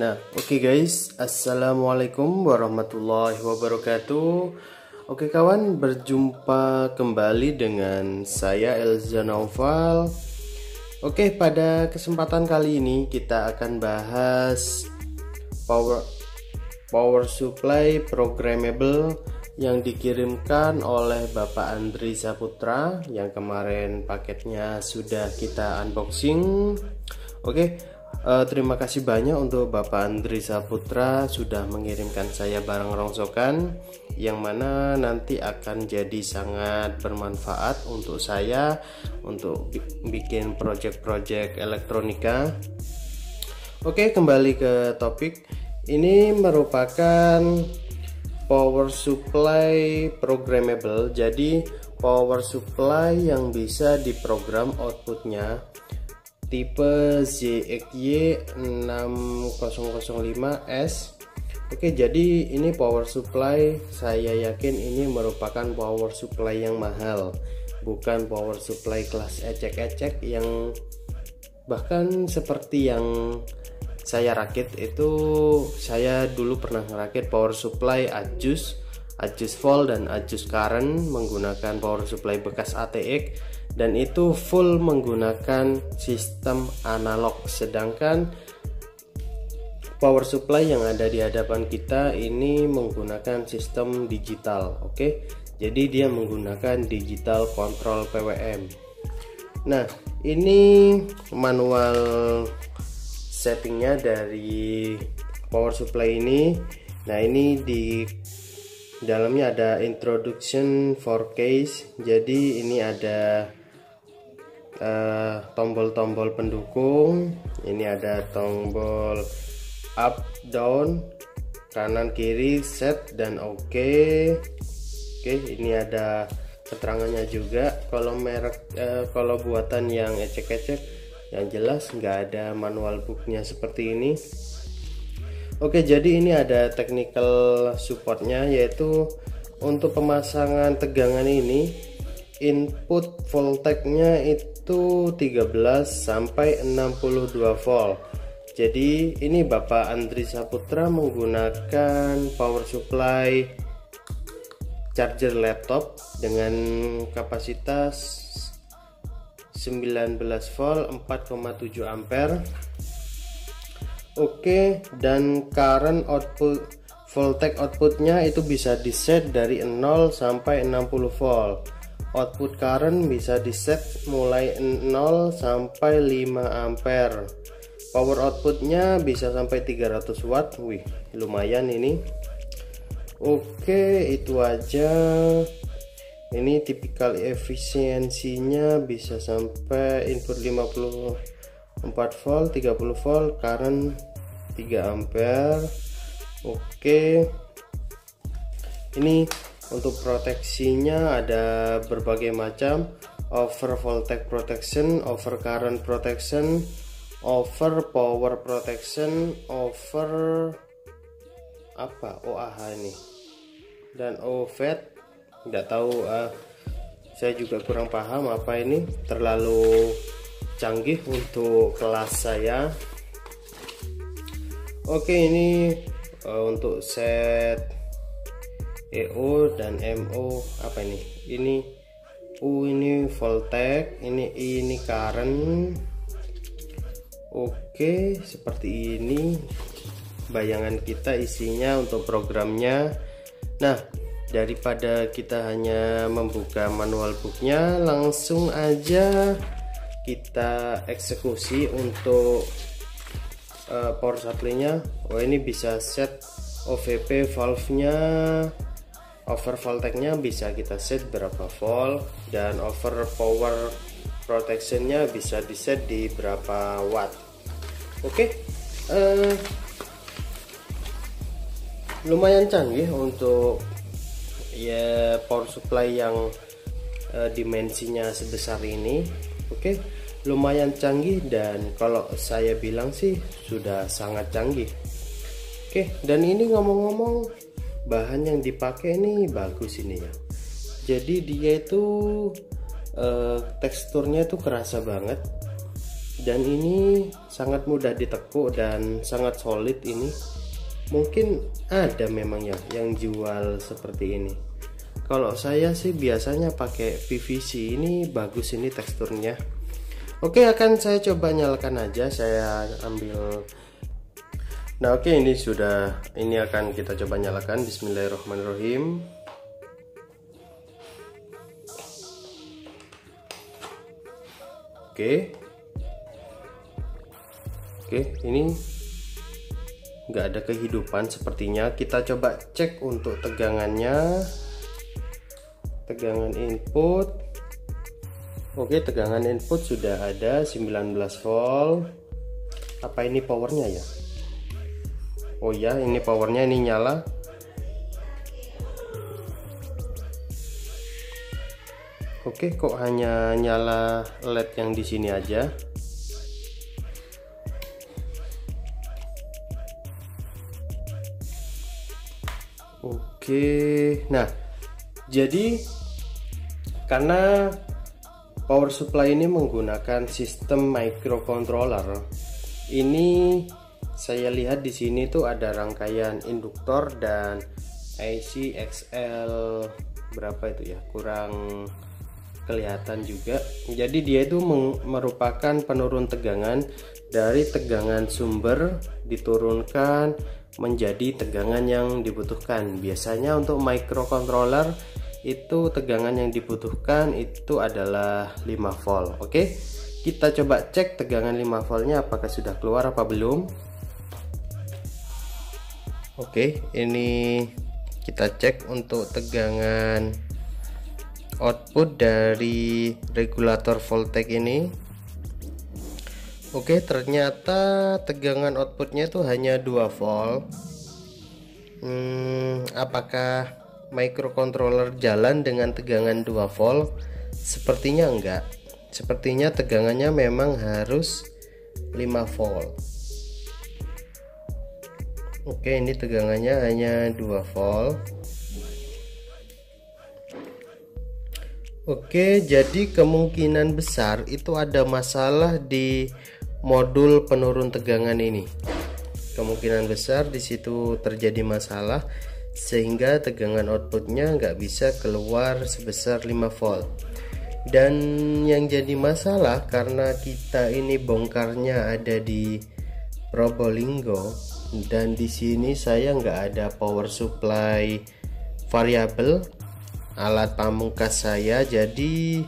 Nah, oke guys, assalamualaikum warahmatullahi wabarakatuh. Oke kawan, berjumpa kembali dengan saya Elza Naufal. Oke, pada kesempatan kali ini kita akan bahas power supply programmable yang dikirimkan oleh Bapak Andri Saputra, yang kemarin paketnya sudah kita unboxing. Oke, terima kasih banyak untuk Bapak Andri Saputra sudah mengirimkan saya barang rongsokan yang mana nanti akan jadi sangat bermanfaat untuk saya untuk bikin project-project elektronika. Oke, kembali ke topik. Ini merupakan power supply programmable. Jadi power supply yang bisa diprogram outputnya tipe ZXY 6005S. Oke, jadi ini power supply, saya yakin ini merupakan power supply yang mahal, bukan power supply kelas ecek-ecek yang bahkan seperti yang saya rakit itu. Saya dulu pernah ngerakit power supply adjust volt dan adjust current menggunakan power supply bekas ATX, dan itu full menggunakan sistem analog. Sedangkan power supply yang ada di hadapan kita ini menggunakan sistem digital. Oke, jadi dia menggunakan digital control PWM. Nah, ini manual settingnya dari power supply ini. Nah, ini di dalamnya ada introduction for case. Jadi ini ada tombol-tombol pendukung. Ini ada tombol up, down, kanan, kiri, set, dan oke. Oke, ini ada keterangannya juga. Kalau merek kalau buatan yang ecek-ecek, yang jelas nggak ada manual booknya seperti ini. Oke, jadi ini ada technical supportnya, yaitu untuk pemasangan tegangan ini input voltage-nya itu 13 sampai 62 volt. Jadi ini Bapak Andri Saputra menggunakan power supply charger laptop dengan kapasitas 19 volt 4,7 ampere. Oke, dan current output voltage outputnya itu bisa diset dari 0 sampai 60 volt. Output current bisa diset mulai 0 sampai 5 ampere. Power outputnya bisa sampai 300 watt. Wih, lumayan ini. Oke, itu aja. Ini tipikal efisiensinya bisa sampai input 54 volt, 30 volt, current 3 ampere. Oke, ini untuk proteksinya ada berbagai macam: over voltage protection, over current protection, over power protection, over apa OAH ini, dan OVET. Nggak tahu, saya juga kurang paham apa ini, terlalu canggih untuk kelas saya. Oke, ini untuk set EO dan MO. Apa ini? Ini U, ini voltage, ini current. Oke, seperti ini bayangan kita isinya untuk programnya. Nah, daripada kita hanya membuka manual booknya, langsung aja kita eksekusi untuk power supply-nya. Oh, ini bisa set OVP valve-nya, over voltage-nya bisa kita set berapa volt, dan over power protection-nya bisa di set di berapa watt. Oke, lumayan canggih untuk ya power supply yang dimensinya sebesar ini. Oke, lumayan canggih, dan kalau saya bilang sih sudah sangat canggih. Oke, dan ini ngomong-ngomong, bahan yang dipakai ini bagus ini ya. Jadi dia itu teksturnya itu kerasa banget, dan ini sangat mudah ditekuk dan sangat solid. Ini mungkin ada memang ya yang jual seperti ini. Kalau saya sih biasanya pakai PVC. Ini bagus ini teksturnya. Oke, akan saya coba nyalakan aja. Saya ambil. Nah, oke, ini sudah. Ini akan kita coba nyalakan. Bismillahirrahmanirrahim. Oke, ini nggak ada kehidupan sepertinya. Kita coba cek untuk tegangannya. Tegangan input. Oke, tegangan input sudah ada 19 volt. Apa ini powernya ya? Oh ya, ini powernya, ini nyala. Oke, kok hanya nyala LED yang di sini aja? Oke, nah jadi karena power supply ini menggunakan sistem microcontroller. Ini saya lihat di sini tuh ada rangkaian induktor dan IC XL berapa itu ya? Kurang kelihatan juga. Jadi dia itu merupakan penurun tegangan dari tegangan sumber diturunkan menjadi tegangan yang dibutuhkan. Biasanya untuk microcontroller itu tegangan yang dibutuhkan itu adalah 5 volt. Oke, kita coba cek tegangan 5 voltnya apakah sudah keluar apa belum. Oke, ini kita cek untuk tegangan output dari regulator voltage ini. Oke, ternyata tegangan outputnya itu hanya 2 volt. Apakah microcontroller jalan dengan tegangan 2 volt? Sepertinya enggak. Sepertinya tegangannya memang harus 5 volt. Oke, ini tegangannya hanya 2 volt. Oke, jadi kemungkinan besar itu ada masalah di modul penurun tegangan ini. Kemungkinan besar di situ terjadi masalah sehingga tegangan outputnya nggak bisa keluar sebesar 5 volt. Dan yang jadi masalah karena kita ini bongkarnya ada di Probolinggo dan di sini saya nggak ada power supply variabel alat pamungkas saya, jadi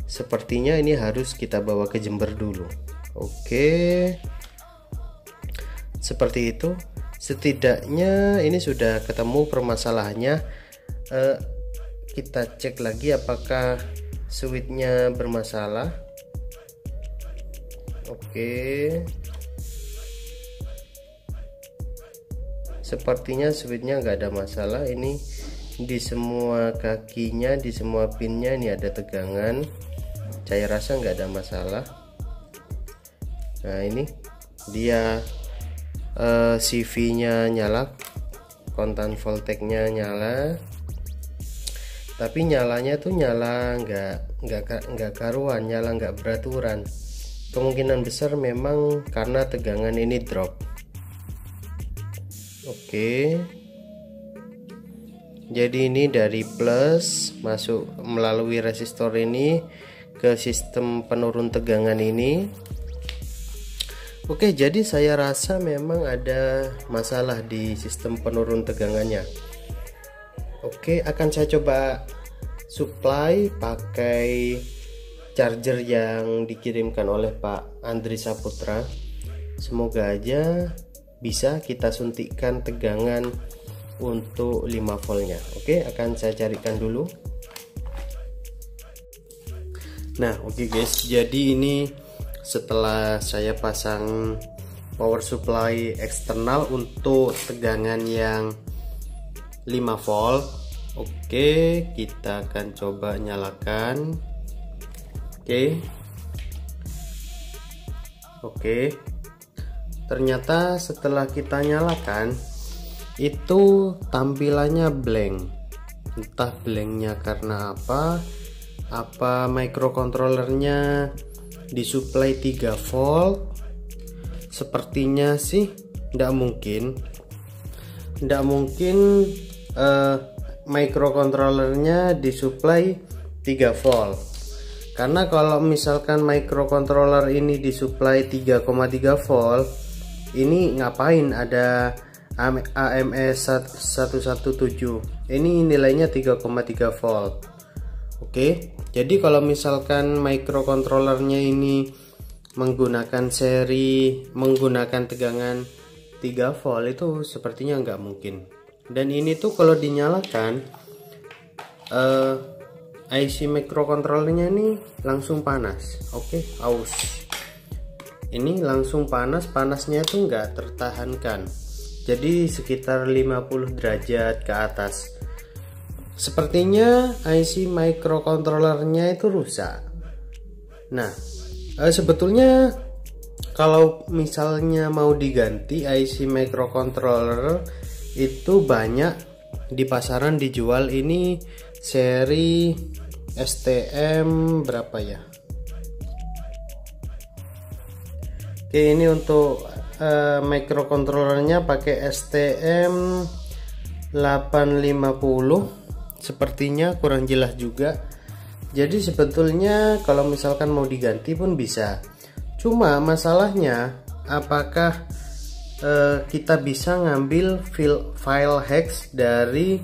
sepertinya ini harus kita bawa ke Jember dulu. Oke, seperti itu. Setidaknya ini sudah ketemu permasalahannya. Kita cek lagi apakah switchnya bermasalah. Oke, sepertinya switchnya nggak ada masalah. Ini di semua kakinya, di semua pinnya ini ada tegangan. Saya rasa nggak ada masalah. Nah, ini dia CV nya nyala, kontan voltage-nya nyala, tapi nyalanya tuh nyala nggak karuan, nyala nggak beraturan. Kemungkinan besar memang karena tegangan ini drop. Oke, jadi ini dari plus masuk melalui resistor ini ke sistem penurun tegangan ini. Oke, jadi saya rasa memang ada masalah di sistem penurun tegangannya. Oke, akan saya coba supply pakai charger yang dikirimkan oleh Pak Andri Saputra. Semoga aja bisa kita suntikkan tegangan untuk 5 voltnya. Oke, akan saya carikan dulu. Nah, oke guys, jadi ini setelah saya pasang power supply eksternal untuk tegangan yang 5 volt. Oke, kita akan coba nyalakan. Oke, ternyata setelah kita nyalakan itu tampilannya blank. Entah blanknya karena apa microcontrollernya disuplai 3 volt? Sepertinya sih tidak mungkin. Microcontrollernya disuplai 3 volt. Karena kalau misalkan microcontroller ini disuplai 3,3 volt, ini ngapain ada AMS 117? Ini nilainya 3,3 volt. Oke, jadi kalau misalkan microcontrollernya ini menggunakan tegangan 3 volt, itu sepertinya nggak mungkin. Dan ini tuh kalau dinyalakan IC microcontrollernya ini langsung panas. Oke, aus. Ini langsung panas, panasnya tuh nggak tertahankan. Jadi sekitar 50 derajat ke atas. Sepertinya IC microcontrollernya itu rusak. Nah, sebetulnya kalau misalnya mau diganti IC microcontroller itu banyak di pasaran dijual. Ini seri STM berapa ya? Oke, ini untuk microcontrollernya pakai STM 850. Sepertinya kurang jelas juga. Jadi sebetulnya kalau misalkan mau diganti pun bisa. Cuma masalahnya apakah kita bisa ngambil file hex dari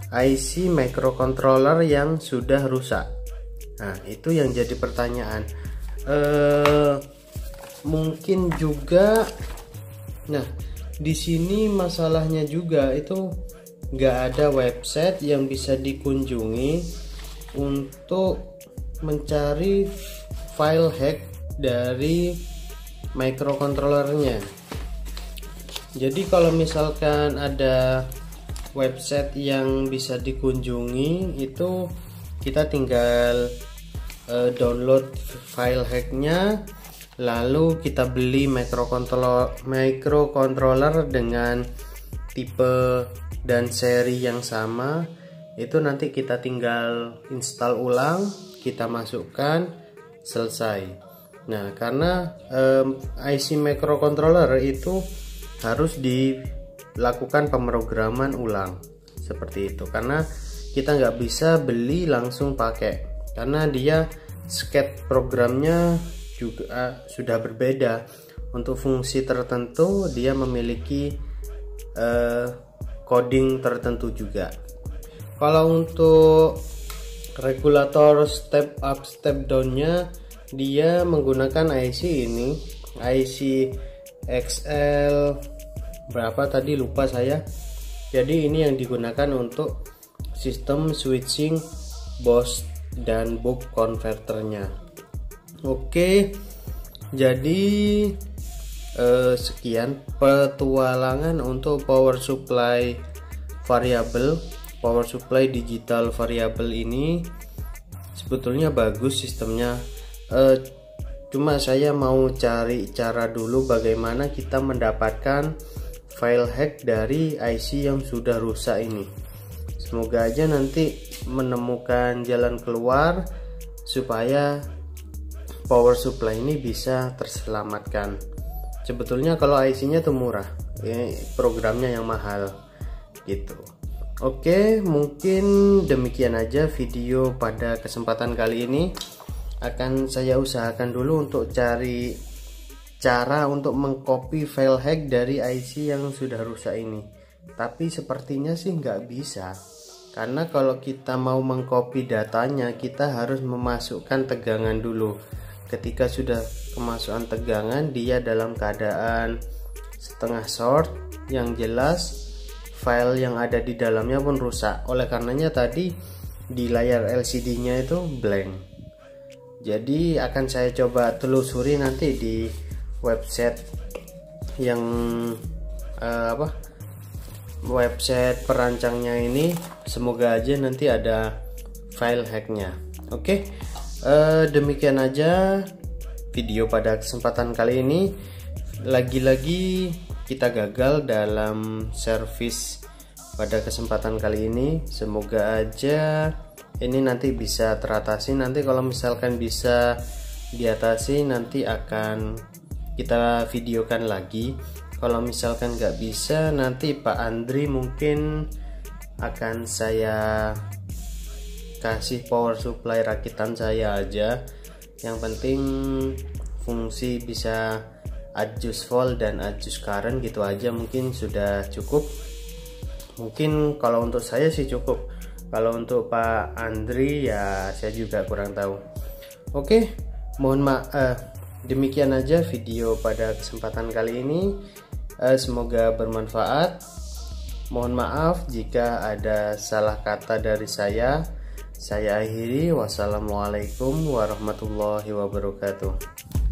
IC microcontroller yang sudah rusak? Nah, itu yang jadi pertanyaan. Mungkin juga. Nah, di sini masalahnya juga itu nggak ada website yang bisa dikunjungi untuk mencari file hack dari microcontrollernya. Jadi kalau misalkan ada website yang bisa dikunjungi, itu kita tinggal download file hacknya, lalu kita beli microcontroller dengan tipe dan seri yang sama. Itu nanti kita tinggal install ulang, kita masukkan, selesai. Nah, karena IC microcontroller itu harus dilakukan pemrograman ulang seperti itu, karena kita nggak bisa beli langsung pakai, karena dia sket programnya juga sudah berbeda. Untuk fungsi tertentu dia memiliki coding tertentu juga. Kalau untuk regulator step up step down-nya, dia menggunakan IC ini, IC XL berapa tadi lupa saya. Jadi ini yang digunakan untuk sistem switching bus dan buck converternya. Oke, jadi sekian petualangan untuk power supply digital variabel ini. Sebetulnya bagus sistemnya, cuma saya mau cari cara dulu bagaimana kita mendapatkan file hack dari IC yang sudah rusak ini. Semoga aja nanti menemukan jalan keluar supaya power supply ini bisa terselamatkan. Sebetulnya kalau IC-nya tuh murah, programnya yang mahal gitu. Oke, mungkin demikian aja video pada kesempatan kali ini. Akan saya usahakan dulu untuk cari cara untuk mengcopy file hack dari IC yang sudah rusak ini. Tapi sepertinya sih nggak bisa, karena kalau kita mau mengcopy datanya, kita harus memasukkan tegangan dulu. Ketika sudah kemasukan tegangan, dia dalam keadaan setengah short, yang jelas file yang ada di dalamnya pun rusak. Oleh karenanya tadi di layar LCD-nya itu blank. Jadi akan saya coba telusuri nanti di website yang website perancangnya ini. Semoga aja nanti ada file hacknya. Oke, demikian aja video pada kesempatan kali ini. Lagi-lagi kita gagal dalam servis pada kesempatan kali ini. Semoga aja ini nanti bisa teratasi. Nanti kalau misalkan bisa diatasi nanti akan kita videokan lagi. Kalau misalkan nggak bisa, nanti Pak Andri mungkin akan saya kasih power supply rakitan saya aja. Yang penting fungsi bisa adjust volt dan adjust current gitu aja, mungkin sudah cukup. Mungkin kalau untuk saya sih cukup. Kalau untuk Pak Andri ya saya juga kurang tahu. Oke, mohon maaf. Demikian aja video pada kesempatan kali ini. Semoga bermanfaat. Mohon maaf jika ada salah kata dari saya. Saya akhiri. Wassalamualaikum warahmatullahi wabarakatuh.